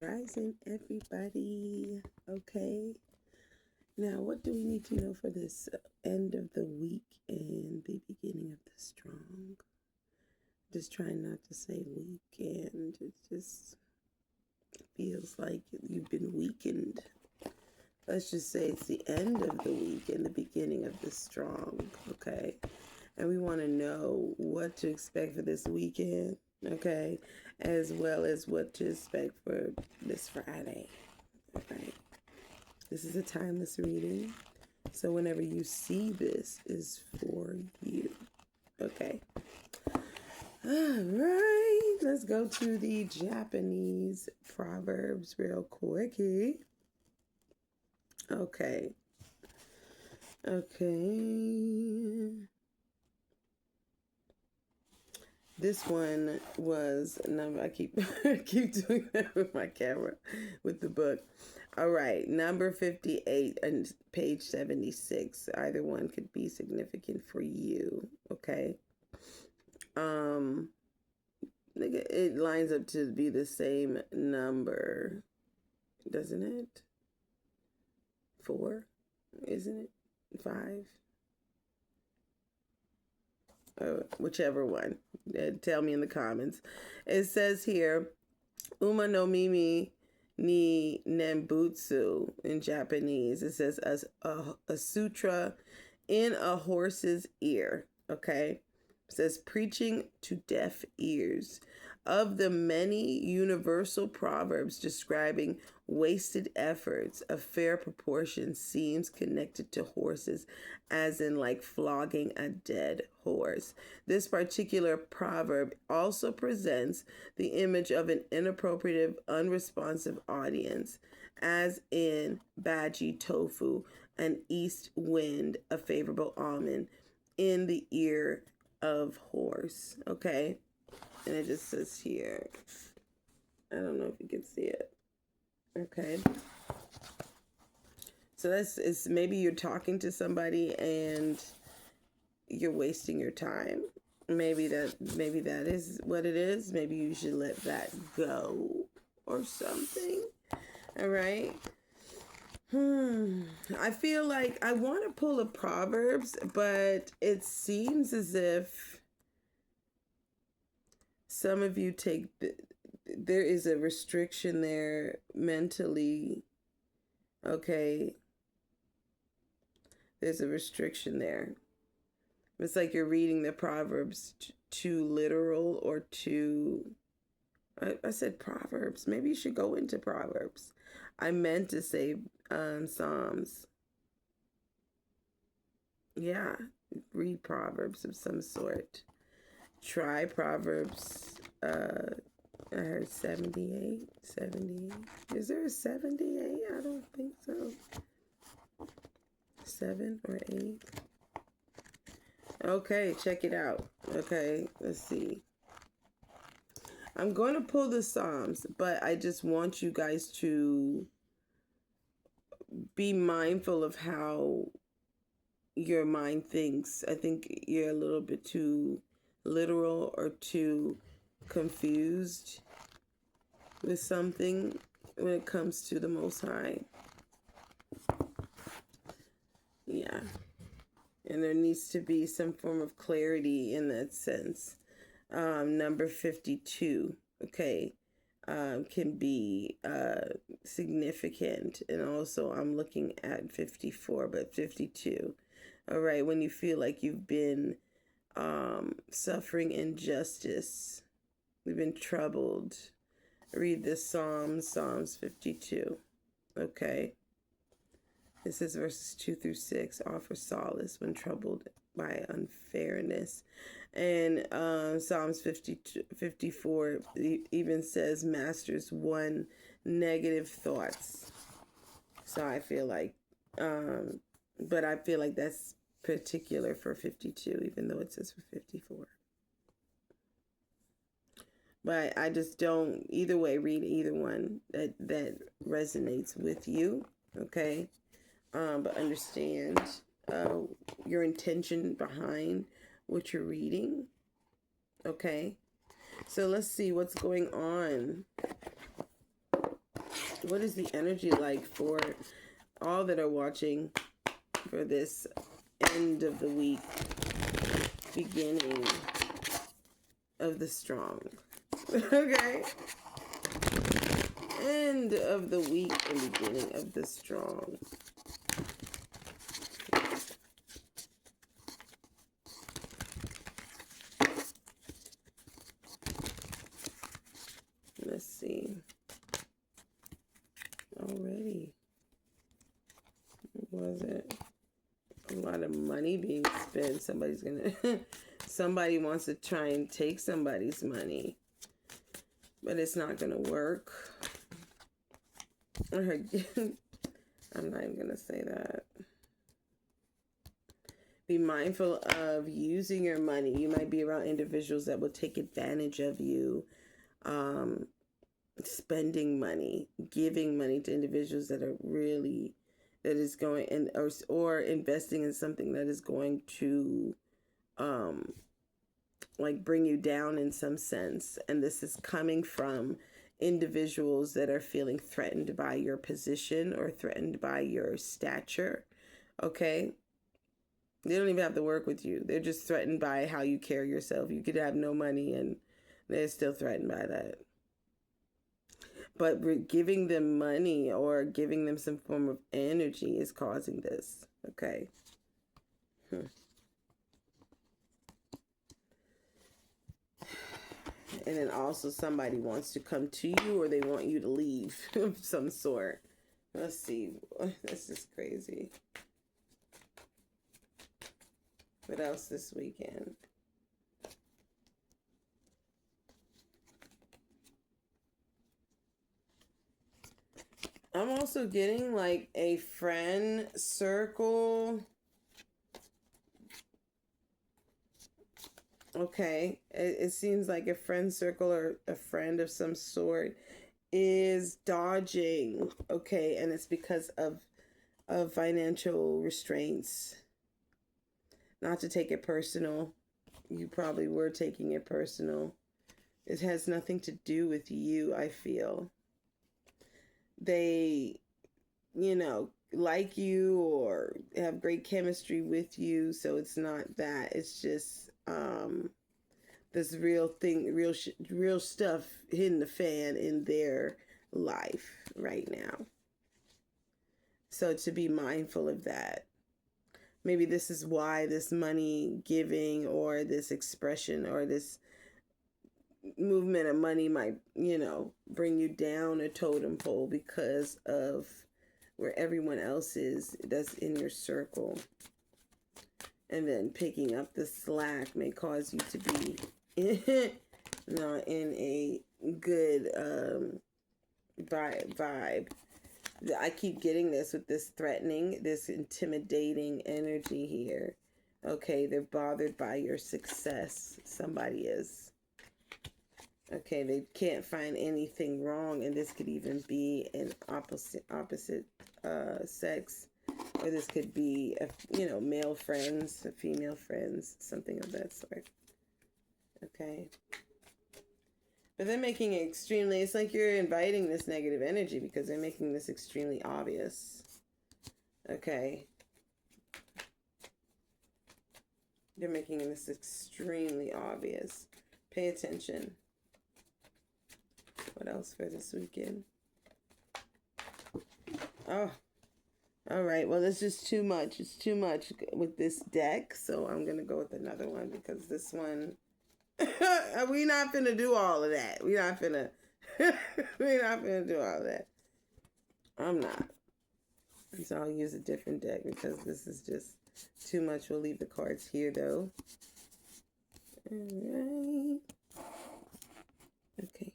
Rising, everybody. Okay. Now, what do we need to know for this end of the week and the beginning of the strong? Just trying not to say weekend. It just feels like you've been weakened. Let's just say it's the end of the week and the beginning of the strong. Okay. And we want to know what to expect for this weekend. Okay, as well as what to expect for this Friday. Okay, this is a timeless reading, so whenever you see this is for you. Okay, all right, let's go to the Japanese proverbs real quickie. Okay. This one was number. I keep doing that with my camera, with the book. All right, number 58 and page 76. Either one could be significant for you. Okay. It lines up to be the same number, doesn't it? 4, isn't it? 5. Whichever one. Tell me in the comments. It says here, Uma no mimi ni nembutsu in Japanese. It says a sutra in a horse's ear. Okay. It says preaching to deaf ears. Of the many universal proverbs describing wasted efforts, a fair proportion seems connected to horses, as in like flogging a dead horse. This particular proverb also presents the image of an inappropriate, unresponsive audience, as in Baji tofu, an east wind, a favorable omen, in the ear of horse. Okay. And it just says here, I don't know if you can see it. Okay. So it's maybe you're talking to somebody and you're wasting your time. Maybe that is what it is. Maybe you should let that go or something. All right. I feel like I want to pull a Proverbs, but it seems as if some of you there is a restriction there mentally. Okay. There's a restriction there. It's like you're reading the Proverbs too literal or too... I said Proverbs. Maybe you should go into Proverbs. I meant to say Psalms. Yeah, read Proverbs of some sort. Try Proverbs. I heard 78. Is there a 78? I don't think so. 7 or 8. Okay, check it out. Okay, let's see. I'm going to pull the Psalms, but I just want you guys to be mindful of how your mind thinks. I think you're a little bit too literal or too confused with something when it comes to the Most High. Yeah. And there needs to be some form of clarity in that sense. Number 52, okay, can be significant. And also I'm looking at 54, but 52. All right, when you feel like you've been suffering injustice, we've been troubled, read this Psalms 52. Okay. This is verses 2 through 6. Offer solace when troubled by unfairness. And Psalms 54 even says masters one negative thoughts. So I feel like, but I feel like that's particular for 52, even though it says for 54. But I just don't, either way, read either one that resonates with you, okay? But understand your intention behind what you're reading, okay? So let's see what's going on What is the energy like for all that are watching for this end of the week, beginning of the strong? Okay. End of the week and beginning of the strong. Let's see. Already. Was it a lot of money being spent? Somebody's gonna somebody wants to try and take somebody's money, but it's not gonna work. I'm not even gonna say that. Be mindful of using your money. You might be around individuals that will take advantage of you. Spending money, giving money to individuals that are really, that is going in, or investing in something that is going to like bring you down in some sense. And this is coming from individuals that are feeling threatened by your position or threatened by your stature. Okay. They don't even have to work with you. They're just threatened by how you carry yourself. You could have no money and they're still threatened by that. But giving them money or giving them some form of energy is causing this. Okay. And then also somebody wants to come to you or they want you to leave of some sort. Let's see. This is crazy. What else this weekend? I'm also getting like a friend circle. Okay. It seems like a friend circle or a friend of some sort is dodging. Okay. And it's because of financial restraints. Not to take it personal. You probably were taking it personal. It has nothing to do with you, I feel. They, like you or have great chemistry with you. So it's not that. It's just this real thing, real stuff hitting the fan in their life right now. So to be mindful of that. Maybe this is why this money giving or this expression or this movement of money might, bring you down a totem pole because of where everyone else is that's in your circle. And then picking up the slack may cause you to be not in a good vibe. I keep getting this with this threatening, this intimidating energy here. Okay, they're bothered by your success. Somebody is. Okay, they can't find anything wrong, and this could even be an opposite sex, or this could be male friends, female friends, something of that sort. Okay, but they're making it extremely. It's like you're inviting this negative energy because they're making this extremely obvious. Okay, they're making this extremely obvious. Pay attention. What else for this weekend? Oh, all right. Well, this is too much. It's too much with this deck. So I'm going to go with another one because this one, we not finna do all of that. We not finna do all of that. I'm not. So I'll use a different deck because this is just too much. We'll leave the cards here though. All right. Okay.